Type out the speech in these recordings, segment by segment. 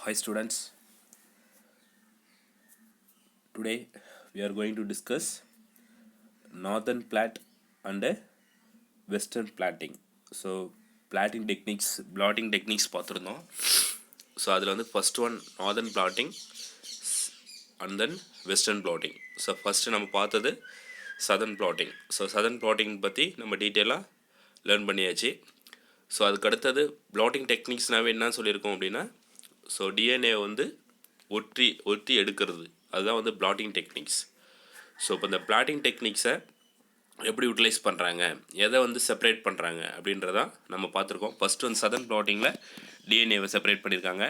Hi students, today we are going to discuss northern plat and western platting. So platting techniques, blotting techniques பார்த்துருந்தோம். So அதில் வந்து first one northern blotting and then western blotting. So first நம்ம பார்த்தது southern blotting. So southern blotting பற்றி நம்ம டீட்டெயிலாக learn பண்ணியாச்சு. So அதுக்கு அடுத்தது பிளாட்டிங் டெக்னிக்ஸ்னாவே என்ன சொல்லியிருக்கோம் அப்படின்னா, ஸோ டிஎன்ஏ வந்து ஒற்றி எடுக்கிறது, அதுதான் வந்து பிளாட்டிங் டெக்னிக்ஸ். ஸோ இப்போ இந்த பிளாட்டிங் டெக்னிக்ஸை எப்படி யூட்டிலைஸ் பண்ணுறாங்க, எதை வந்து செப்பரேட் பண்ணுறாங்க அப்படின்றதான் நம்ம பார்த்துருக்கோம். ஃபஸ்ட்டு வந்து சதர்ன் பிளாட்டிங்கில் டிஎன்ஏவை செப்பரேட் பண்ணியிருக்காங்க.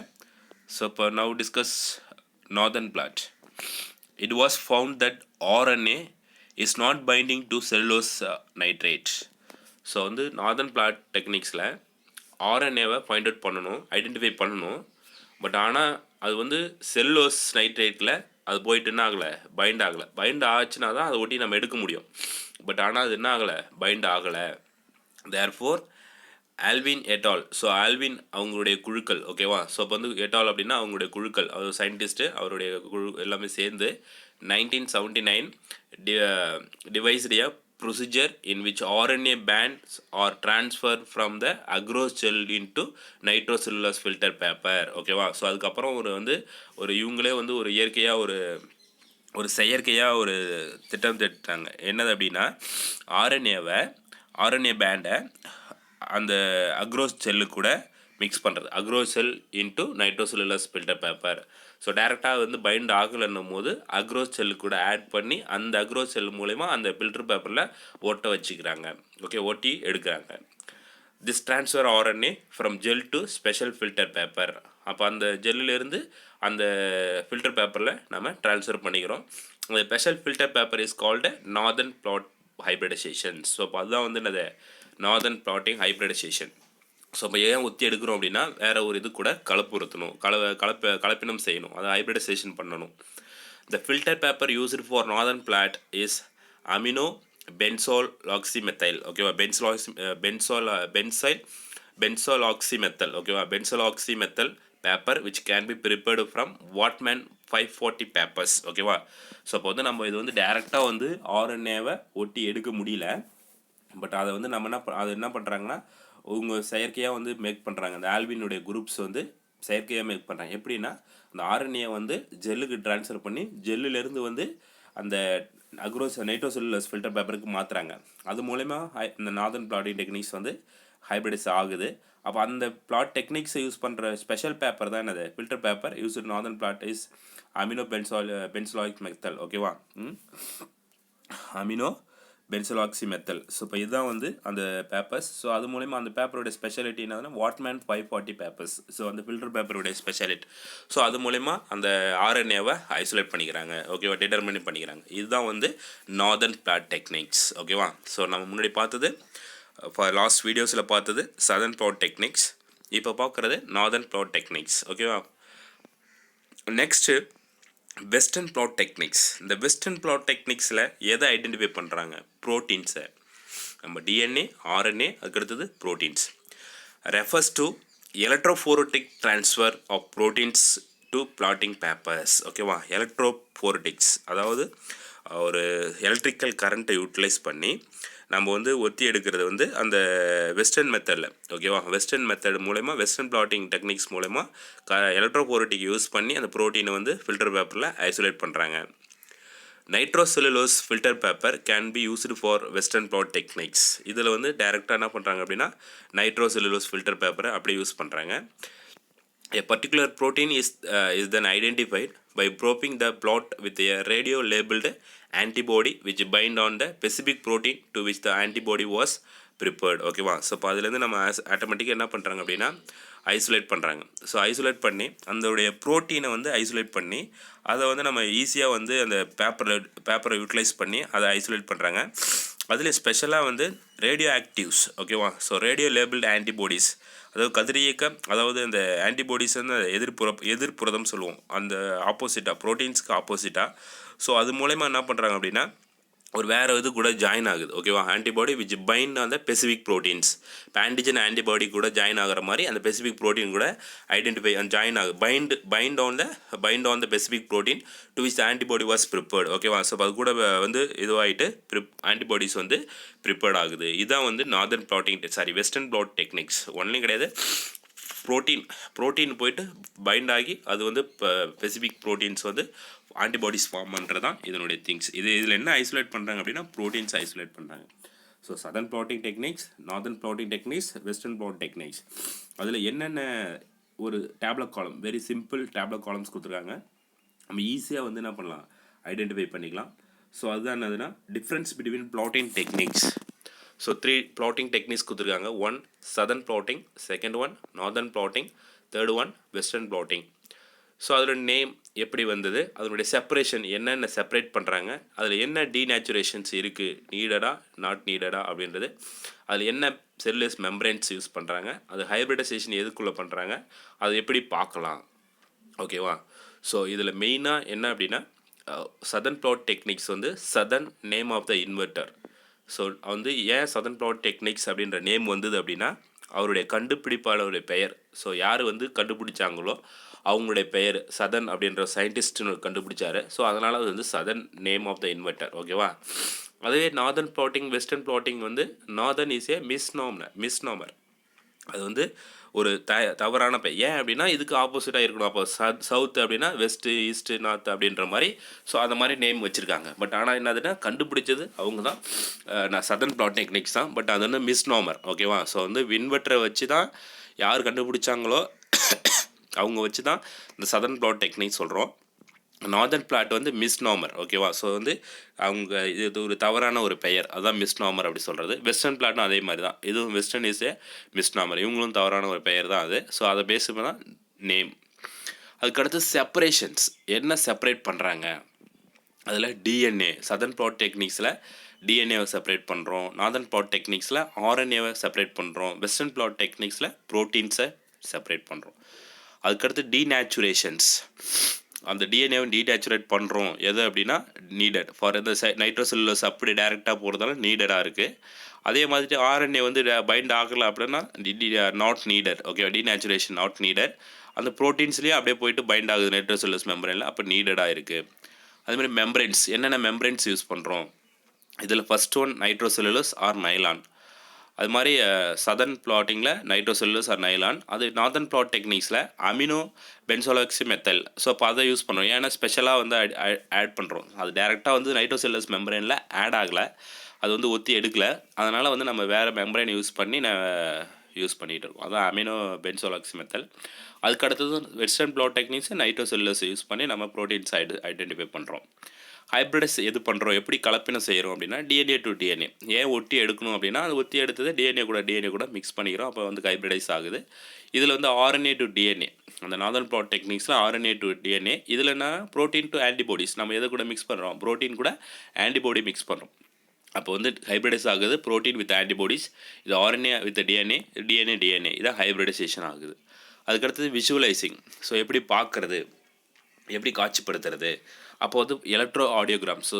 ஸோ இப்போ now discuss northern blot. It was found that RNA is not binding to cellulose nitrate. So வந்து நார்தர்ன் பிளாட் டெக்னிக்ஸில் ஆர்என்ஏவை ஃபைண்ட் அவுட் பண்ணணும், ஐடென்டிஃபை பண்ணணும். பட் ஆனால் அது வந்து செல்லுலோஸ் நைட்ரேட்டில் அது போயிட்டு என்ன ஆகலை, பைண்ட் ஆச்சுன்னா தான் அதை ஒட்டி நம்ம எடுக்க முடியும். பட் ஆனால் அது என்ன ஆகலை, பைண்ட் ஆகலை. தேர்ஃபோர் ஆல்வின் எட்டால், ஸோ ஆல்வின் அவங்களுடைய குழுக்கள், ஓகேவா. ஸோ இப்போ வந்து எட்டால் அப்படின்னா அவங்களுடைய குழுக்கள், அவர் சயின்டிஸ்ட்டு, அவருடைய குழு எல்லாமே சேர்ந்து 1979 devised a procedure in which RNA bands are transferred from the agarose gel into nitrocellulose filter paper, ஓகேவா. ஸோ அதுக்கப்புறம் ஒரு இவங்களே வந்து ஒரு இயற்கையாக ஒரு செயற்கையாக ஒரு திட்டம் திட்டாங்க. என்னது அப்படின்னா, ஆர்என்ஏ பேண்டை அந்த அக்ரோஸ் ஜெல்லு கூட மிக்ஸ் பண்ணுறது, across gel into nitrocellulose filter paper. So டேரெக்டாக வந்து பைண்ட் ஆகலைன்னும் போது அக்ரோஸ் ஜெல்லு கூட ஆட் பண்ணி அந்த அக்ரோஸ் ஜெல் மூலமா அந்த ஃபில்டர் பேப்பரில் ஒட்ட வச்சுக்கிறாங்க, ஓகே, ஒட்டி எடுக்கிறாங்க. This transfer RNA from gel to special filter paper. அப்போ அந்த ஜெல்லிலேருந்து அந்த ஃபில்டர் பேப்பரில் நம்ம ட்ரான்ஸ்ஃபர் பண்ணிக்கிறோம். அந்த special filter paper is called northern blot hybridization. So அப்போ அதுதான் வந்து என்னது, நார்தர்ன் பிளாட்டிங் ஹைப்ரிடைசேஷன். ஸோ இப்போ ஏன் ஒத்தி எடுக்கிறோம் அப்படின்னா, வேறு ஒரு இது கூட கலப்புறுத்தணும், கலப்பினம் செய்யணும், அதை ஹைப்ரிடைசேஷன் பண்ணணும். The filter paper used for northern blot is amino benzol oxymethyl, ஓகேவா. பென்சோல் ஆக்சிமெத்தல், ஓகேவா. Benzol oxymethyl paper which can be prepared from Whatman 540 papers, ஓகேவா. ஸோ அப்போ வந்து நம்ம இது வந்து டேரெக்டாக வந்து ஆர்என்ஏவை ஒட்டி எடுக்க முடியல. பட் அதை வந்து நம்ம என்ன பண்ணுறாங்கன்னா, அவங்க செயற்கையாக வந்து மேக் பண்ணுறாங்க. அந்த ஆல்வினுடைய குரூப்ஸ் வந்து செயற்கையாக மேக் பண்ணுறாங்க. எப்படின்னா, அந்த ஆர்என்ஏ வந்து ஜெல்லுக்கு ட்ரான்ஸ்ஃபர் பண்ணி ஜெல்லுலேருந்து வந்து அந்த நைட்ரோசெல்லுலோஸ் ஃபில்டர் பேப்பருக்கு மாற்றுறாங்க. அது மூலமா இந்த நார்தர்ன் பிளாட்டிங் டெக்னிக்ஸ் வந்து ஹைப்ரிடைஸ் ஆகுது. அப்போ அந்த பிளாட் டெக்னிக்ஸை யூஸ் பண்ணுற ஸ்பெஷல் பேப்பர் தான் என்னது, filter paper use northern blot is amino benzoic methyl, ஓகேவா. அமினோ பென்சோலாக்சிமெத்தல். ஸோ இப்போ இதுதான் வந்து அந்த பேப்பர்ஸ். ஸோ அது மூலமா அந்த பேப்பருடைய ஸ்பெஷாலிட்டி என்னதுன்னா வாட்மேன் 540 பேப்பர்ஸ். ஸோ அந்த ஃபில்டர் பேப்பருடைய ஸ்பெஷாலிட்டி. ஸோ அது மூலமா அந்த ஆர்என்ஏவை ஐசோலேட் பண்ணிக்கிறாங்க, ஓகேவா, டிட்டர்மின் பண்ணிக்கிறாங்க. இதுதான் வந்து நார்தர்ன் பிளாட் டெக்னிக்ஸ், ஓகேவா. ஸோ நம்ம முன்னாடி பார்த்தது, லாஸ்ட் வீடியோஸில் பார்த்தது சதர்ன் பிளாட் டெக்னிக்ஸ். இப்போ பார்க்குறது நார்தர்ன் பிளாட் டெக்னிக்ஸ், ஓகேவா. Next western blot techniques. இந்த வெஸ்டர்ன் பிளாட் டெக்னிக்ஸில் எதை ஐடென்டிஃபை பண்ணுறாங்க, ப்ரோட்டீன்ஸை. நம்ம டிஎன்ஏ, ஆர்என்ஏ, அதுக்கடுத்தது proteins. Refers to electrophoretic transfer of proteins to blotting papers, ஓகேவா. எலக்ட்ரோஃபோரட்டிக்ஸ் அதாவது ஒரு எலக்ட்ரிக்கல் கரண்ட்டை யூட்டிலைஸ் பண்ணி நம்ம வந்து ஒத்தி எடுக்கிறது வந்து அந்த வெஸ்டர்ன் மெத்தடில், ஓகேவா. வெஸ்டர்ன் மெத்தட் மூலமா, வெஸ்டர்ன் பிளாட்டிங் டெக்னிக்ஸ் மூலமா எலக்ட்ரோஃபோரட்டிக் யூஸ் பண்ணி அந்த ப்ரோட்டீனை வந்து ஃபில்டர் பேப்பரில் ஐசோலேட் பண்ணுறாங்க. Nitrocellulose filter paper can be used for western blot techniques. இதில் வந்து டைரெக்டாக என்ன பண்ணுறாங்க அப்படின்னா, நைட்ரோசெல்லுலோஸ் ஃபில்டர் பேப்பரை அப்படியே யூஸ் பண்ணுறாங்க. A particular protein is then identified by probing the plot with a radio-labeled antibody which bind on the specific protein to which the antibody was prepared, ஓகேவா. ஸோ இப்போ அதுலேருந்து நம்ம ஆட்டோமேட்டிக்காக என்ன பண்ணுறாங்க அப்படின்னா ஐசோலேட் பண்ணுறாங்க. ஸோ ஐசோலேட் பண்ணி அதோடைய ப்ரோட்டீனை வந்து ஐசோலேட் பண்ணி அதை வந்து நம்ம ஈஸியாக வந்து அந்த பேப்பரை யூட்டிலைஸ் பண்ணி அதை ஐசோலேட் பண்ணுறாங்க. அதில் ஸ்பெஷலாக வந்து ரேடியோ ஆக்டிவ்ஸ், ஓகேவா. ஸோ ரேடியோ லேபிள்டு ஆன்டிபாடிஸ், அதாவது கதிரியக்க, அதாவது அந்த ஆன்டிபாடிஸ் வந்து எதிர்ப்புரதம் சொல்லுவோம், அந்த ஆப்போசிட்டாக ப்ரோட்டீன்ஸ்க்கு ஆப்போசிட்டாக. ஸோ அது மூலமா என்ன பண்ணுறாங்க அப்படின்னா ஒரு வேறு இது கூட ஜாயின் ஆகுது ஓகேவா. Antibody which bind on the specific proteins. இப்போ ஆன்டிஜன் ஆன்டிபாடி கூட ஜாயின் ஆகிற மாதிரி அந்த ஸ்பெசிஃபிக் ப்ரோட்டீன் கூட ஐடென்டிஃபை ஜாயின் ஆகுது. Bind on the specific protein to which antibody was prepared ஓகேவா. ஸோ அது கூட வந்து இதுவாகிட்டு ஆன்டிபாடிஸ் வந்து ப்ரிப்பேர்ட் ஆகுது. இதுதான் வந்து northern blotting western blot techniques ஒன்றும் கிடையாது. ப்ரோட்டீன் போயிட்டு பைண்ட் ஆகி அது வந்து ஸ்பெசிஃபிக் ப்ரோட்டீன்ஸ் வந்து ஆன்டிபாடிஸ் ஃபார்ம் பண்ணுறது தான் இதனுடைய திங்ஸ். இதில் என்ன ஐசோலேட் பண்ணுறாங்க அப்படின்னா ப்ரோட்டீன்ஸ் ஐசோலேட் பண்ணுறாங்க. So southern blotting techniques, northern blotting techniques, western blot techniques. அதில் என்னென்ன ஒரு டேப்லெட் காலம், வெரி சிம்பிள் டேப்லெட் காலம்ஸ் கொடுத்துருக்காங்க. நம்ம ஈஸியாக வந்து என்ன பண்ணலாம், ஐடென்டிஃபை பண்ணிக்கலாம். ஸோ அதுதான் என்னதுன்னா difference between blotting techniques. So 3 blotting techniques கொடுத்துருக்காங்க. 1 southern blotting, second one northern blotting, third one western blotting. So அதோட நேம் எப்படி வந்தது, அதனுடைய செப்பரேஷன் என்னென்ன செப்பரேட் பண்ணுறாங்க, அதில் என்ன டீநேச்சுரேஷன்ஸ் இருக்குது, நீடடா நாட் நீடடா அப்படின்றது, அதில் என்ன செல்லுலஸ் மெம்பரேன்ஸ் யூஸ் பண்ணுறாங்க, அது ஹைப்ரிடைசேஷன் எதுக்குள்ளே பண்ணுறாங்க, அது எப்படி பார்க்கலாம் ஓகேவா. ஸோ இதில் மெயினாக என்ன அப்படின்னா சதர்ன் ப்ளாட் டெக்னிக்ஸ் வந்து Southern name of the inverter. So வந்து ஏன் சதர்ன் ப்ளாட் டெக்னிக்ஸ் அப்படின்ற நேம் வந்தது அப்படின்னா அவருடைய கண்டுபிடிப்பாளருடைய பெயர். ஸோ யார் வந்து கண்டுபிடிச்சாங்களோ அவங்களுடைய பெயர் சதன் அப்படின்ற சயின்டிஸ்ட்னு கண்டுபிடிச்சாரு. ஸோ அதனால் அது வந்து Southern name of the inverter ஓகேவா. அதுவே நார்தர்ன் ப்ளாட்டிங் வெஸ்டர்ன் ப்ளாட்டிங் வந்து நார்தர்ன் இஸ் ஏ மிஸ்நாமர். அது வந்து ஒரு தவறான பெயர். ஏன் அப்படின்னா இதுக்கு ஆப்போசிட்டாக இருக்கணும். அப்போ சவுத் அப்படின்னா வெஸ்ட்டு ஈஸ்ட்டு நார்த் அப்படின்ற மாதிரி. ஸோ அந்த மாதிரி நேம் வச்சுருக்காங்க. பட் ஆனால் என்னதுன்னா கண்டுபிடிச்சது அவங்க தான், நான் சதர்ன் ப்ளாட் டெக்னிக்ஸ் தான். பட் அது வந்து மிஸ்நாமர் ஓகேவா. ஸோ வந்து இன்வெர்ட்டரை வச்சு தான் யார் கண்டுபிடிச்சாங்களோ அவங்க வச்சு தான் இந்த சதர்ன் ப்ளாட் டெக்னிக் சொல்கிறோம். நார்தர்ன் பிளாட் வந்து மிஸ்நாமர் ஓகேவா. ஸோ வந்து அவங்க இது ஒரு தவறான ஒரு பெயர், அதுதான் மிஸ்நாமர் அப்படி சொல்கிறது. வெஸ்டர்ன் பிளாட்டும் அதே மாதிரி தான், இதுவும் வெஸ்டர்ன் இஸ் ஏ மிஸ்நாமர், இவங்களும் தவறான ஒரு பெயர் தான் அது. ஸோ அதை பேஸ் பண்ணி தான் நேம். அதுக்கடுத்து செப்பரேஷன்ஸ் என்ன செப்பரேட் பண்ணுறாங்க, அதில் டிஎன்ஏ சதர்ன் ப்ளாட் டெக்னிக்ஸில் டிஎன்ஏவை செப்பரேட் பண்ணுறோம், நார்தர்ன் ப்ளாட் டெக்னிக்ஸில் ஆர்என்ஏவை செப்பரேட் பண்ணுறோம், வெஸ்டர்ன் ப்ளாட் டெக்னிக்ஸில் ப்ரோட்டீன்ஸை செப்பரேட் பண்ணுறோம். அதுக்கடுத்து டீநேச்சுரேஷன்ஸ், அந்த டிஎன்ஏவை டீநேச்சுரேட் பண்ணுறோம் எது அப்படின்னா நீடட் ஃபார் இந்த நைட்ரோசெல்லுலஸ் அப்படி டேரெக்டாக போகிறதால நீடடாக இருக்குது. அதே மாதிரி ஆர்என்ஏ வந்து பைண்ட் ஆகலை அப்படின்னா not needed okay, denaturation not needed. அந்த ப்ரோட்டீன்ஸ்லேயே அப்படியே போயிட்டு பைண்ட் ஆகுது நைட்ரோசெல்லுலஸ் மெம்பரேனில், அப்போ நீடடாக இருக்குது. அதுமாதிரி மெம்பரேன்ஸ் என்னென்ன மெம்பரேன்ஸ் யூஸ் பண்ணுறோம், இதில் first one nitrocellulose R nylon. அது மாதிரி சதர்ன் ப்ளாட்டிங்கில் நைட்ரோசெல்லுலஸ் ஆர் நைலான். அது நார்தர்ன் ப்ளாட் டெக்னிக்ஸில் அமினோ பென்சோலாக்சிமெத்தல். ஸோ அப்போ அதை யூஸ் பண்ணுறோம். ஏன்னா ஸ்பெஷலாக வந்து ஆட் பண்ணுறோம். அது டேரெக்டாக வந்து நைட்ரோசெல்லுலஸ் மெம்பரேனில் ஆட் ஆகலை, அது வந்து ஒத்தி எடுக்கலை. அதனால் வந்து நம்ம வேறு மெம்பரேன் யூஸ் பண்ணி யூஸ் பண்ணிகிட்டு இருக்கோம். அதான் அமினோ பென்சோலாக்சிமெத்தல். அதுக்கடுத்தது western blot techniques nitrocellulose use பண்ணி நம்ம ப்ரோட்டீன்ஸ் ஐடென்டிஃபை பண்ணுறோம். ஹைப்ரிடைஸ் எது பண்ணுறோம், எப்படி கலப்பினம் செய்கிறோம் அப்படின்னா டிஎன்ஏ டு டிஎன்ஏ. ஏன் ஒட்டி எடுக்கணும் அப்படின்னா அது ஒட்டி எடுத்தது டிஎன்ஏ கூட மிக்ஸ் பண்ணிக்கிறோம், அப்போ வந்து ஹைப்ரிடைஸ் ஆகுது. இதில் வந்து ஆர்என்ஏ டு டிஎன்ஏ, அந்த நார்தர்ன் ப்ளாட் டெக்னிக்ஸில் ஆர்என்ஏ டு டிஎன்ஏ. இதில் என்ன ப்ரோட்டீன் டு ஆன்டிபாடிஸ், நம்ம எதை கூட மிக்ஸ் பண்ணுறோம், ப்ரோட்டீன் கூட ஆன்டிபாடி மிக்ஸ் பண்ணுறோம். அப்போ வந்து ஹைப்ரிடைஸ் ஆகுது ப்ரோட்டீன் வித் ஆன்டிபாடிஸ். இது ஆர்என்ஏ வித் டிஎன்ஏ இதான் ஹைப்ரிடைசேஷன் ஆகுது. அதுக்கடுத்தது விஷுவலைசிங். ஸோ எப்படி பார்க்குறது, எப்படி காட்சிப்படுத்துறது, அப்போ வந்து electro audiogram, so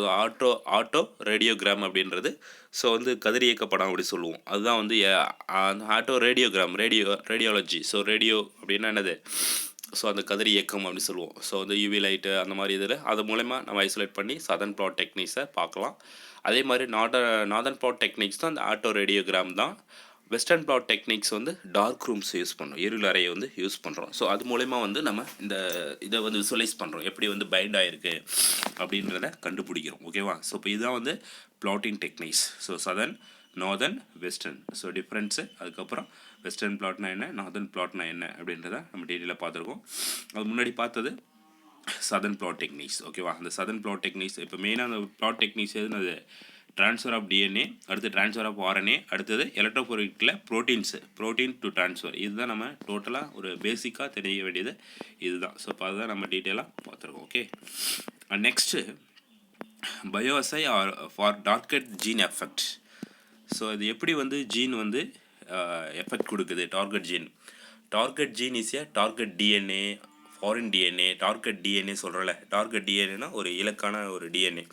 auto radiogram அப்படின்றது. ஸோ வந்து கதிரியக்க படம் அப்படி சொல்லுவோம், அதுதான் வந்து auto radiogram, radiology. So radio அப்படின்னா என்னது, ஸோ அந்த கதிரியக்கம் அப்படி சொல்லுவோம். ஸோ வந்து யூவி லைட்டு அந்த மாதிரி இதில் அது மூலமா நம்ம ஐசோலேட் பண்ணி சதர்ன் ப்ளாட் டெக்னிக்ஸை பார்க்கலாம். அதே மாதிரி நார்தர்ன் ப்ளாட் டெக்னிக்ஸ் தான் அந்த ஆட்டோ ரேடியோகிராம் தான். வெஸ்டர்ன் ப்ளாட் டெக்னிக்ஸ் வந்து டார்க் ரூம்ஸ் யூஸ் பண்ணுறோம், இருள் அறையை வந்து யூஸ் பண்ணுறோம். ஸோ அது மூலமா வந்து நம்ம இந்த இதை வந்து விசுவலைஸ் பண்ணுறோம், எப்படி வந்து பைண்ட் ஆகிருக்கு அப்படின்றத கண்டுபிடிக்கிறோம் ஓகேவா. ஸோ இப்போ இதுதான் வந்து blotting techniques. So southern, northern, western. So difference, அதுக்கப்புறம் வெஸ்டர்ன் ப்ளாட்னா என்ன, நார்தர்ன் ப்ளாட்னா என்ன அப்படின்றத நம்ம டீட்டெயிலாக பார்த்துருக்கோம். அது முன்னாடி பார்த்தது சதர்ன் ப்ளாட் டெக்னிக்ஸ் ஓகேவா. அந்த சதர்ன் ப்ளாட் டெக்னிக்ஸ் இப்போ மெயினாக அந்த ப்ளாட் டெக்னிக்ஸ் எதுன்னு, ட்ரான்ஸ்ஃபர் ஆஃப் டிஎன்ஏ, அடுத்து ட்ரான்ஸ்ஃபர் ஆஃப் ஆர்என்ஏ, அடுத்தது எலக்ட்ரோஃபோரேட்டிக்கில் ப்ரோட்டீன் டு ட்ரான்ஸ்ஃபர். இதுதான் நம்ம டோட்டலாக ஒரு பேசிக்காக தெரிய வேண்டியது இதுதான். ஸோ இப்போ அதுதான் நம்ம டீட்டெயிலாக பார்த்துருக்கோம் okay. Next bioassay are for target gene effect. So அது எப்படி வந்து ஜீன் வந்து எஃபெக்ட் கொடுக்குது, target gene is a target DNA foreign DNA, target DNA சொல்கிறோம்ல. டார்கெட் டிஎன்ஏனா ஒரு இலக்கான ஒரு டிஎன்ஏ,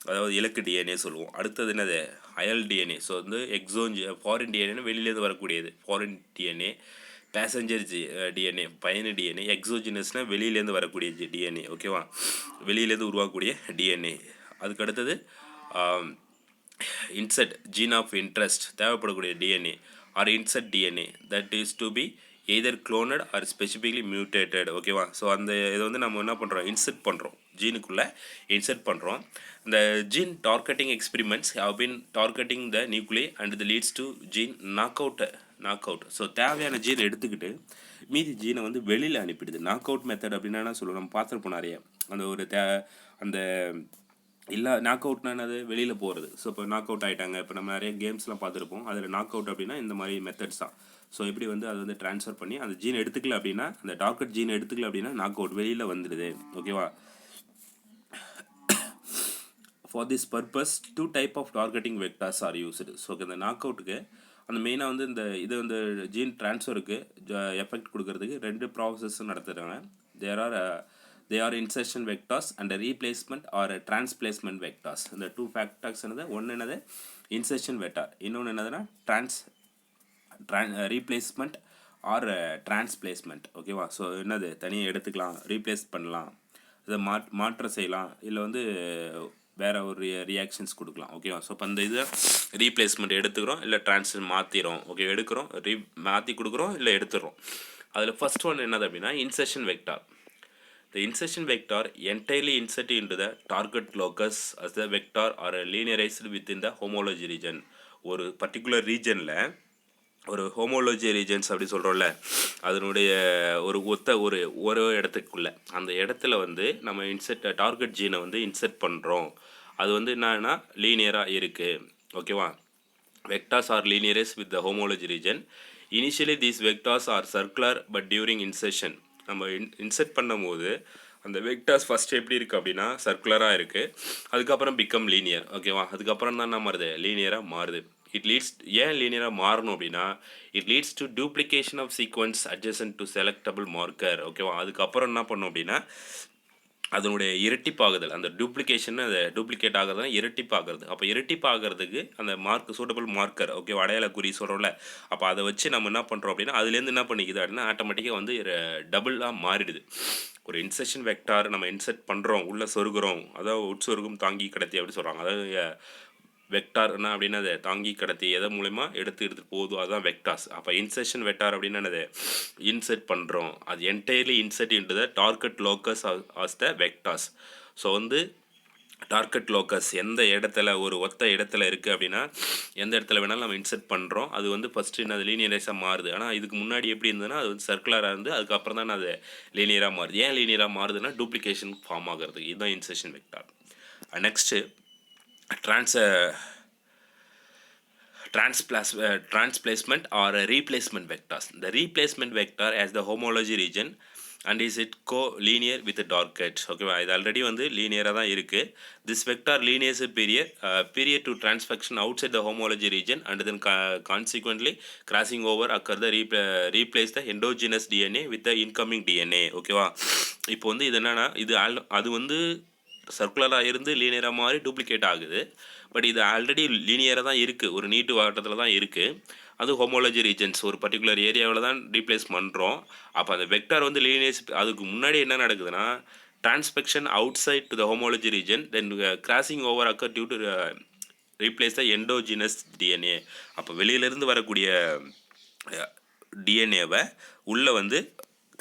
அதாவது இலக்கு டிஎன்ஏ சொல்லுவோம். அடுத்தது என்னது, அயல் டிஎன்ஏ. ஸோ வந்து ஃபாரின் டிஎன்ஏனா வெளியிலேருந்து வரக்கூடியது ஃபாரின் டிஎன்ஏ. பேசஞ்சர் டிஎன்ஏ பயணி டிஎன்ஏ. எக்ஸோஜினஸ்னால் வெளியிலேருந்து வரக்கூடிய டிஎன்ஏ, ஓகேவா, வெளியிலேருந்து உருவாக்கக்கூடிய டிஎன்ஏ. அதுக்கு அடுத்தது இன்செட் ஜீன் ஆஃப் இன்ட்ரெஸ்ட் தேவைப்படக்கூடிய DNA or insert DNA that is to be either cloned or specifically mutated, ஓகேவா. ஸோ அந்த இதை வந்து நம்ம என்ன பண்ணுறோம், இன்செர்ட் பண்ணுறோம், ஜீனுக்குள்ளே இன்செர்ட் பண்ணுறோம். இந்த gene targeting experiments have been targeting the nuclei and the leads to gene knock out. So தேவையான ஜீன் எடுத்துக்கிட்டு மீதி ஜீனை வந்து வெளியில் அனுப்பிடுது. நாக் அவுட் மெத்தட் அப்படின்னா என்ன சொல்லுவோம், நம்ம பார்த்துருப்போம் நிறைய. அந்த ஒரு அந்த இல்லை நாக் அவுட்னா என்னது, வெளியில் போகிறது. ஸோ இப்போ நாக் அவுட் ஆகிட்டாங்க. இப்போ நம்ம நிறைய கேம்ஸ்லாம் பார்த்துருப்போம். அதில் நாக் அவுட் அப்படின்னா இந்த மாதிரி மெத்தட்ஸ் தான். ஸோ இப்படி வந்து அதை வந்து ட்ரான்ஸ்ஃபர் பண்ணி அந்த ஜீன் எடுத்துக்கல அப்படின்னா, அந்த டார்கெட் ஜீன் எடுத்துக்கல அப்படின்னா நாக் அவுட் வெளியில் வந்துடுது, ஓகேவா. For this purpose 2 type of targeting vectors are used. So இந்த நாக் அவுட்டுக்கு அந்த மெயினாக வந்து இது வந்து ஜீன் ட்ரான்ஸ்ஃபருக்கு எஃபெக்ட் கொடுக்கறதுக்கு 2 ப்ராசஸ் நடத்துகிறாங்க. they are insertion vectors and replacement or transplacement vectors. இந்த 2 factors என்னது, ஒன்று என்னது insertion vector, இன்னொன்று என்னதுன்னா replacement or transplacement, ஓகேவா. ஸோ என்னது தனியாக எடுத்துக்கலாம், ரீப்ளேஸ் பண்ணலாம், இதை மாற்றம் செய்யலாம், இல்லை வந்து வேறு ஒரு ரியாக்ஷன்ஸ் கொடுக்கலாம், ஓகேவா. ஸோ இப்போ அந்த இதை ரீப்ளேஸ்மெண்ட் எடுத்துக்கிறோம், இல்லை மாற்றிடும், ஓகே, எடுக்கிறோம், மாற்றி கொடுக்குறோம், இல்லை எடுத்துடுறோம். அதில் ஃபஸ்ட் ஒன் என்னது அப்படின்னா insertion vector. The insertion vector entirely inserted into the target locus as the vector or linearized within the homology region. ஒரு பர்டிகுலர் ரீஜனில் ஒரு ஹோமோலஜி ரீஜன்ஸ் அப்படி சொல்கிறோம்ல, அதனுடைய ஒரு இடத்துக்குள்ளே அந்த இடத்துல வந்து நம்ம டார்கெட் ஜீனை வந்து இன்செர்ட் பண்ணுறோம். அது வந்து என்னன்னா லீனியராக இருக்குது, ஓகேவா. Vectors are linearized with the homology region. Initially these vectors are circular but during insertion நம்ம இன்செர்ட் பண்ணும்போது அந்த வெக்டார்ஸ் ஃபஸ்ட்டு எப்படி இருக்குது அப்படின்னா சர்க்குலராக இருக்குது. அதுக்கப்புறம் பிகம் லீனியர், ஓகேவா. அதுக்கப்புறம் தான் என்ன மாறுது, லீனியராக மாறுது. ஏன் லீனியராக மாறணும் அப்படின்னா it leads to duplication of sequence adjacent to selectable marker, ஓகேவா. அதுக்கப்புறம் என்ன பண்ணோம் அப்படின்னா அதனுடைய இரட்டிப்பாகுதல், அந்த டூப்ளிகேட் ஆகிறதுனா இரட்டிப்பாகிறது. அப்போ இரட்டிப்பாகிறதுக்கு அந்த சூட்டபிள் மார்க்கர், ஓகே, அடையாள குறி சொல்கிறோம்ல, அப்போ அதை வச்சு நம்ம என்ன பண்ணுறோம் அப்படின்னா அதுலேருந்து என்ன பண்ணிக்குது அப்படின்னா ஆட்டோமேட்டிக்காக வந்து டபுளாக மாறிடுது. ஒரு இன்செர்ஷன் வெக்டார் நம்ம இன்செர்ட் பண்ணுறோம், உள்ளே சொருகிறோம், அதாவது உட்சொருகும் தாங்கி கடத்தி அப்படி சொல்கிறாங்க. அதாவது வெக்டார் என்ன அப்படின்னா அதை தாங்கி கடத்தி எதை மூலமா எடுத்துகிட்டு போதும், அதுதான் வெக்டார்ஸ். அப்போ இன்செர்ஷன் வெக்டார் அப்படின்னா என்னது, இன்செர்ட் பண்ணுறோம், அது entirely insert into the target locus as the vectors. So வந்து டார்கெட் லோக்கஸ் எந்த இடத்துல ஒரு ஒத்த இடத்துல இருக்குது அப்படின்னா எந்த இடத்துல வேணாலும் நம்ம இன்செர்ட் பண்ணுறோம். அது வந்து ஃபஸ்ட்டு அது லீனியரைஸாக மாறுது. ஆனால் இதுக்கு முன்னாடி எப்படி இருந்ததுன்னா அது வந்து சர்க்குலராக இருந்து அதுக்கப்புறம் தான் அது லீனியராக மாறுது. ஏன் லீனியராக மாறுதுன்னா டூப்ளிகேஷன் ஃபார்ம் ஆகிறது. இதுதான் insertion vector. Next transplacement or replacement vectors. The replacement vector has the homology region and is it co-linear with the target, ஓகேவா. இது ஆல்ரெடி வந்து லீனியராக தான் இருக்குது. This vector linears period to transfection outside the homology region and then consequently crossing over occur the replace the endogenous DNA with the incoming DNA, ஓகேவா. இப்போ வந்து இது என்னன்னா அது வந்து சர்க்குலராக இருந்து லீனியராக மாறி டூப்ளிகேட் ஆகுது. பட் இது ஆல்ரெடி லீனியராக தான் இருக்குது, ஒரு நீட்டு வாட்டத்தில் தான் இருக்குது. அது ஹோமோலஜி ரீஜன்ஸ் ஒரு பர்டிகுலர் ஏரியாவில் தான் ரீப்ளேஸ் பண்ணுறோம். அப்போ அந்த வெக்டார் வந்து லீனியர்ஸ் அதுக்கு முன்னாடி என்ன நடக்குதுன்னா transfection outside to the homology region then crossing over occur due to replace the endogenous DNA. அப்போ வெளியிலேருந்து வரக்கூடிய டிஎன்ஏவை உள்ளே வந்து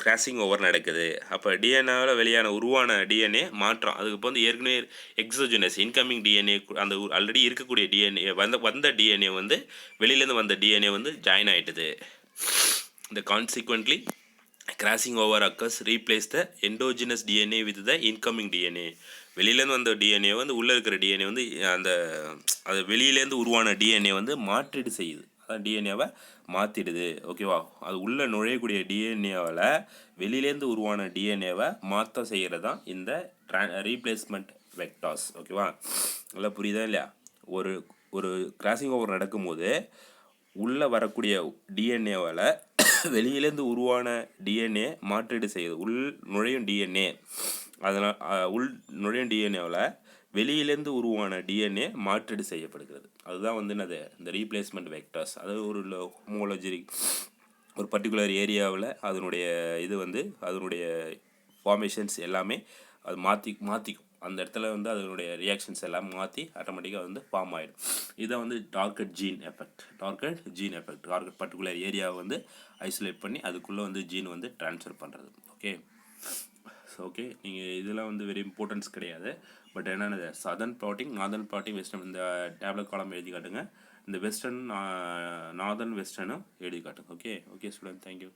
கிராசிங் ஓவர் நடக்குது. அப்போ டிஎன்ஏவில் உருவான டிஎன்ஏ மாற்றம். அதுக்கு இப்போ வந்து ஏற்கனவே எக்ஸோஜினஸ் இன்கமிங் டிஎன்ஏ அந்த ஆல்ரெடி இருக்கக்கூடிய டிஎன்ஏ வந்த டிஎன்ஏ வந்து வெளியிலேருந்து வந்த டிஎன்ஏ வந்து ஜாயின் ஆகிட்டுது. இந்த consequently crossing over occurs replace the endogenous DNA with the incoming DNA. வெளியிலேருந்து வந்த டிஎன்ஏ வந்து உள்ளே இருக்கிற டிஎன்ஏ வந்து அது வெளியிலேருந்து உருவான டிஎன்ஏ வந்து மாற்றீடு செய்யுது, அதான் டிஎன்ஏவை மாற்றிடுது, ஓகேவா. அது உள்ளே நுழையக்கூடிய டிஎன்ஏவில் வெளியிலேருந்து உருவான டிஎன்ஏவை மாற்றம் செய்கிறது தான் இந்த ரீப்ளேஸ்மெண்ட் வெக்டார்ஸ், ஓகேவா. நல்லா புரியுதா இல்லையா. ஒரு கிராசிங் ஓவர் நடக்கும்போது உள்ளே வரக்கூடிய டிஎன்ஏவில் வெளியிலேருந்து உருவான டிஎன்ஏ மாற்றீடு செய்யுது. உள் நுழையும் டிஎன்ஏ, அதனால் உள் நுழையும் டிஎன்ஏவில் வெளியிலேருந்து உருவான டிஎன்ஏ மாற்றீடு செய்யப்படுகிறது. அதுதான் வந்து என்னது இந்த ரீப்ளேஸ்மெண்ட் வெக்டர்ஸ். அதாவது ஒரு ஹோமோலஜி ஒரு பர்டிகுலர் ஏரியாவில் அதனுடைய இது வந்து அதனுடைய ஃபார்மேஷன்ஸ் எல்லாமே அது மாற்றிக்கும். அந்த இடத்துல வந்து அதனுடைய ரியாக்ஷன்ஸ் எல்லாம் மாற்றி ஆட்டோமேட்டிக்காக வந்து ஃபார்ம் ஆகிடும். இதை வந்து target gene effect. Target particular ஏரியாவை வந்து ஐசோலேட் பண்ணி அதுக்குள்ளே வந்து ஜீன் வந்து ட்ரான்ஸ்ஃபர் பண்ணுறது. ஓகே, ஓகே, நீங்கள் இதெல்லாம் வந்து வெரி இம்பார்ட்டன்ஸ் கிடையாது. பட் என்னென்னது southern blotting, northern blotting, western இந்த டேப்லெட் காலம் எழுதி காட்டுங்க. இந்த வெஸ்டர்ன் நார்தர்ன் வெஸ்டர்னும் எழுதி காட்டுங்க. Okay, okay student, thank you.